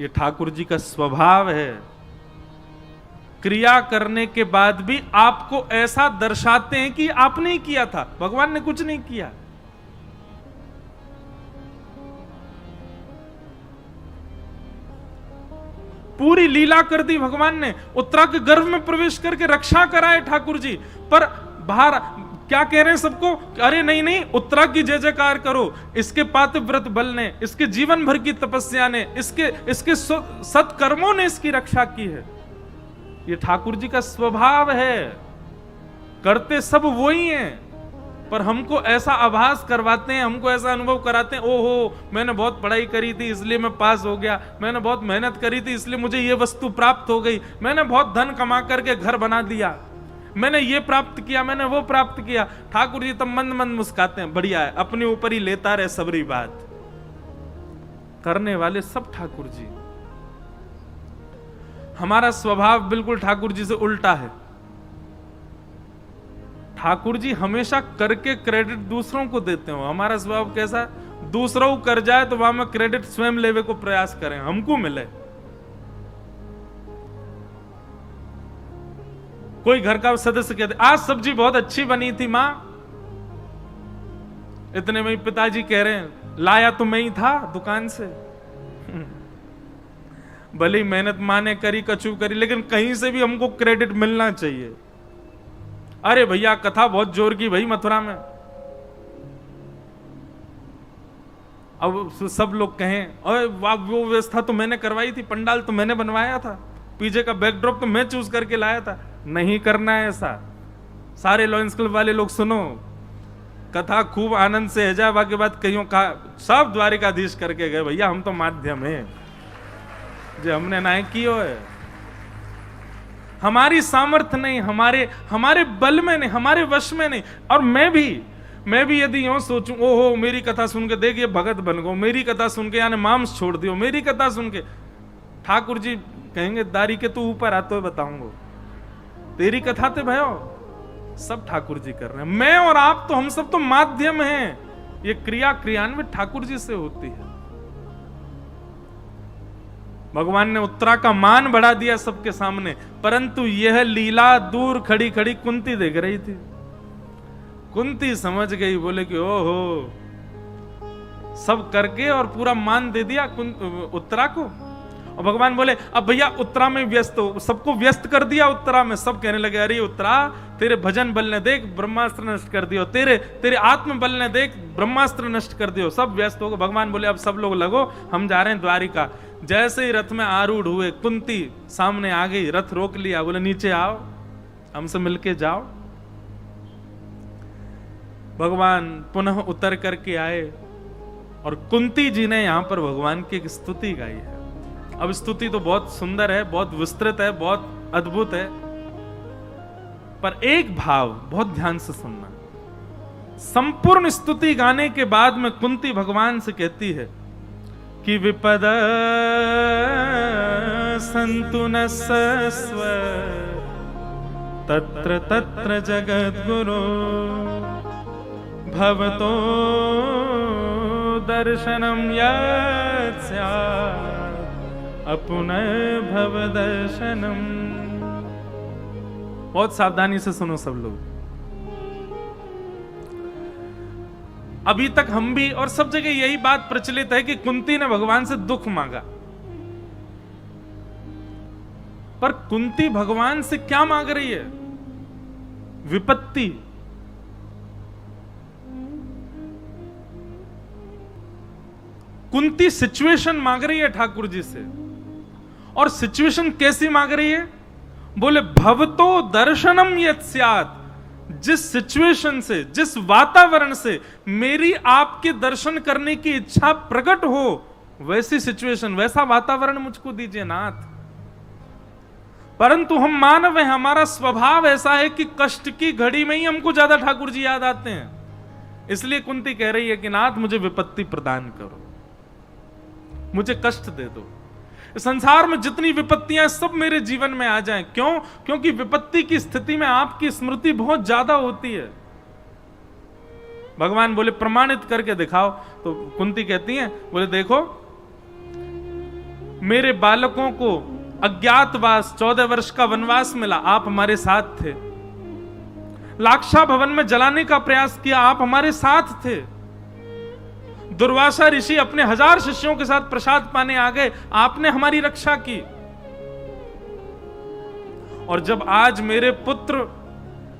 ये ठाकुर जी का स्वभाव है। क्रिया करने के बाद भी आपको ऐसा दर्शाते हैं कि आपने ही किया था, भगवान ने कुछ नहीं किया। पूरी लीला कर दी भगवान ने, उत्तरा के गर्भ में प्रवेश करके रक्षा कराए ठाकुर जी। पर बाहर क्या कह रहे हैं सबको, अरे नहीं नहीं, उत्तरा की जय जयकार करो, इसके पातिव्रत बल ने, इसके जीवन भर की तपस्या ने, इसके सत्कर्मों ने इसकी रक्षा की है। ये ठाकुर जी का स्वभाव है, करते सब वो ही हैं, पर हमको ऐसा आभास करवाते हैं, हमको ऐसा अनुभव कराते हैं, ओहो मैंने बहुत पढ़ाई करी थी इसलिए मैं पास हो गया, मैंने बहुत मेहनत करी थी इसलिए मुझे ये वस्तु प्राप्त हो गई, मैंने बहुत धन कमा करके घर बना दिया, मैंने ये प्राप्त किया, मैंने वो प्राप्त किया। ठाकुर जी तब मंद मंद मुस्काते हैं, बढ़िया है, अपने ऊपर ही लेता रहे सबरी बात। करने वाले सब ठाकुर जी। हमारा स्वभाव बिल्कुल ठाकुर जी से उल्टा है। ठाकुर जी हमेशा करके क्रेडिट दूसरों को देते हो। हमारा स्वभाव कैसा, दूसरों को कर जाए तो वहां में क्रेडिट स्वयं लेवे को प्रयास करें, हमको मिले। कोई घर का सदस्य कहते आज सब्जी बहुत अच्छी बनी थी मां, इतने में पिताजी कह रहे हैं लाया तो मैं ही था दुकान से। भली मेहनत मां ने करी, कछू करी, लेकिन कहीं से भी हमको क्रेडिट मिलना चाहिए। अरे भैया कथा बहुत जोर की भाई मथुरा में। अब सब लोग कहें अरे वाह वो व्यवस्था तो मैंने करवाई थी, पंडाल तो मैंने बनवाया था, पीछे का बैकड्रॉप तो मैं चूज करके लाया था। नहीं करना है ऐसा। सारे लॉयंस क्लब वाले लोग सुनो, कथा खूब आनंद से हैजाबा के बाद कईयों का सब द्वारिकाधीश करके गए, भैया हम तो माध्यम है जो हमने ना कियो है। हमारी सामर्थ्य नहीं, हमारे बल में नहीं, हमारे वश में नहीं। और मैं भी यदि यूं सोचूं ओहो मेरी कथा सुन के देख ये भगत बन गो, मेरी कथा सुन के यानी मांस छोड़ दियो, मेरी कथा सुन के, ठाकुर जी कहेंगे दारी के तू ऊपर आ तो बताऊंगा, तेरी कथा ते भयो सब ठाकुर जी कर रहे हैं। मैं और आप तो, हम सब तो माध्यम हैं। ये क्रिया क्रियान्वित ठाकुर जी से होती है। भगवान ने उत्तरा का मान बढ़ा दिया सबके सामने, परंतु यह लीला दूर खड़ी खड़ी कुंती देख रही थी। कुंती समझ गई, बोले कि ओहो सब करके और पूरा मान दे दिया उत्तरा को। और भगवान बोले अब भैया उत्तरा में व्यस्त हो, सबको व्यस्त कर दिया उत्तरा में। सब कहने लगे अरे उत्तरा तेरे भजन बल ने देख ब्रह्मास्त्र नष्ट कर दियो, तेरे आत्म बल ने देख ब्रह्मास्त्र नष्ट कर दियो, सब व्यस्त हो गए। भगवान बोले अब सब लोग लगो, हम जा रहे हैं द्वारिका। जैसे ही रथ में आरूढ़ हुए, कुंती सामने आ गई, रथ रोक लिया, बोले नीचे आओ हमसे मिलके जाओ। भगवान पुनः उतर करके आए और कुंती जी ने यहां पर भगवान की एक स्तुति गाई है। अब स्तुति तो बहुत सुंदर है, बहुत विस्तृत है, बहुत अद्भुत है, पर एक भाव बहुत ध्यान से सुनना। संपूर्ण स्तुति गाने के बाद में कुंती भगवान से कहती है कि विपद संतु न सस्व तत्र तत्र जगद्गुरो भवतो दर्शनम यत् अपुनः भव दर्शनम। बहुत सावधानी से सुनो सब लोग। अभी तक हम भी और सब जगह यही बात प्रचलित है कि कुंती ने भगवान से दुख मांगा, पर कुंती भगवान से क्या मांग रही है? विपत्ति। कुंती सिचुएशन मांग रही है ठाकुर जी से। और सिचुएशन कैसी मांग रही है? बोले भवतो दर्शनम यत् स्यात्, जिस सिचुएशन से, जिस वातावरण से मेरी आपके दर्शन करने की इच्छा प्रकट हो, वैसी सिचुएशन, वैसा वातावरण मुझको दीजिए नाथ। परंतु हम मानव हैं, हमारा स्वभाव ऐसा है कि कष्ट की घड़ी में ही हमको ज्यादा ठाकुर जी याद आते हैं। इसलिए कुंती कह रही है कि नाथ मुझे विपत्ति प्रदान करो, मुझे कष्ट दे दो। संसार में जितनी विपत्तियां सब मेरे जीवन में आ जाएं। क्यों? क्योंकि विपत्ति की स्थिति में आपकी स्मृति बहुत ज्यादा होती है। भगवान बोले प्रमाणित करके दिखाओ। तो कुंती कहती है, बोले देखो मेरे बालकों को अज्ञातवास 14 वर्ष का वनवास मिला, आप हमारे साथ थे। लाक्षा भवन में जलाने का प्रयास किया, आप हमारे साथ थे। दुर्वासा ऋषि अपने 1000 शिष्यों के साथ प्रसाद पाने आ गए, आपने हमारी रक्षा की। और जब आज मेरे पुत्र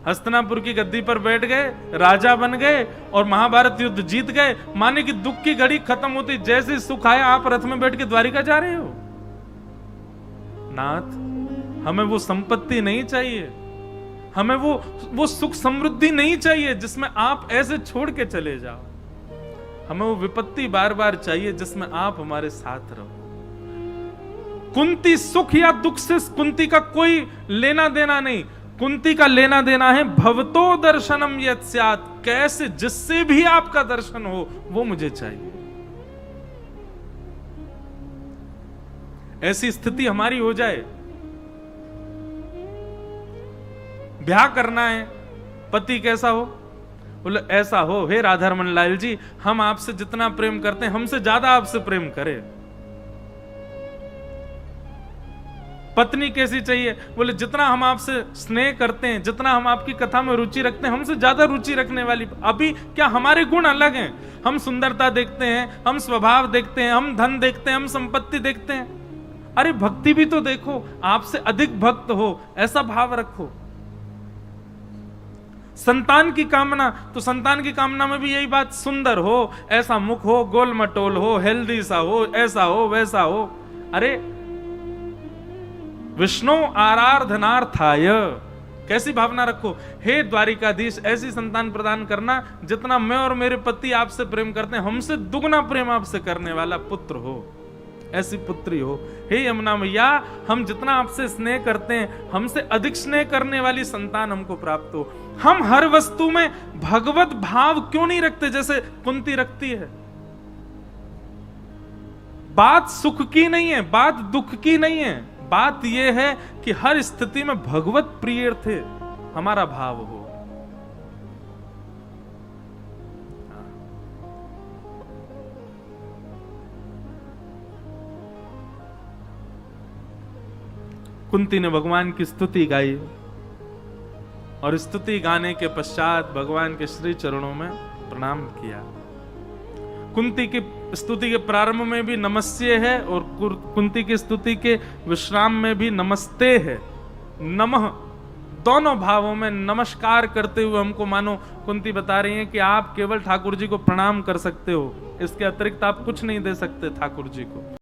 हस्तिनापुर की गद्दी पर बैठ गए, राजा बन गए और महाभारत युद्ध जीत गए, माने कि दुख की घड़ी खत्म होती, जैसे सुख आया आप रथ में बैठ के द्वारिका जा रहे हो। नाथ, हमें वो संपत्ति नहीं चाहिए, हमें वो सुख समृद्धि नहीं चाहिए जिसमें आप ऐसे छोड़ के चले जाओ। हमें वो विपत्ति बार बार चाहिए जिसमें आप हमारे साथ रहो। कुंती सुख या दुख से कुंती का कोई लेना देना नहीं, कुंती का लेना देना है भवतो दर्शनम यत् स्यात्, कैसे जिससे भी आपका दर्शन हो वो मुझे चाहिए। ऐसी स्थिति हमारी हो जाए। ब्याह करना है, पति कैसा हो? बोले ऐसा हो, हे राधारमण लाल जी, हम आपसे जितना प्रेम करते हैं हमसे ज्यादा आपसे प्रेम करें। पत्नी कैसी चाहिए? बोले जितना हम आपसे स्नेह करते हैं, जितना हम आपकी कथा में रुचि रखते हैं, हमसे ज्यादा रुचि रखने वाली। अभी क्या हमारे गुण अलग हैं? हम सुंदरता देखते हैं, हम स्वभाव देखते हैं, हम धन देखते हैं, हम संपत्ति देखते हैं। अरे भक्ति भी तो देखो, आपसे अधिक भक्त हो ऐसा भाव रखो। संतान की कामना, तो संतान की कामना में भी यही बात, सुंदर हो, ऐसा मुख हो, गोल मटोल हो, हेल्दी सा हो, ऐसा हो वैसा हो। अरे विष्णु आराधनार्थाय, कैसी भावना रखो, हे द्वारिकाधीश ऐसी संतान प्रदान करना जितना मैं और मेरे पति आपसे प्रेम करते हैं, हमसे दुगना प्रेम आपसे करने वाला पुत्र हो, ऐसी पुत्री हो। हे यमुना मैया, हम जितना आपसे स्नेह करते हैं हमसे अधिक स्नेह करने वाली संतान हमको प्राप्त हो। हम हर वस्तु में भगवत भाव क्यों नहीं रखते जैसे कुंती रखती है? बात सुख की नहीं है, बात दुख की नहीं है, बात यह है कि हर स्थिति में भगवत प्रिय थे हमारा भाव हो। कुंती ने भगवान की स्तुति गाई और स्तुति गाने के पश्चात भगवान के श्री चरणों में प्रणाम किया। कुंती की स्तुति के प्रारंभ में भी नमस्ते है और कुंती की स्तुति के विश्राम में भी नमस्ते है। नमः दोनों भावों में नमस्कार करते हुए हमको मानो कुंती बता रही है कि आप केवल ठाकुर जी को प्रणाम कर सकते हो, इसके अतिरिक्त आप कुछ नहीं दे सकते ठाकुर जी को।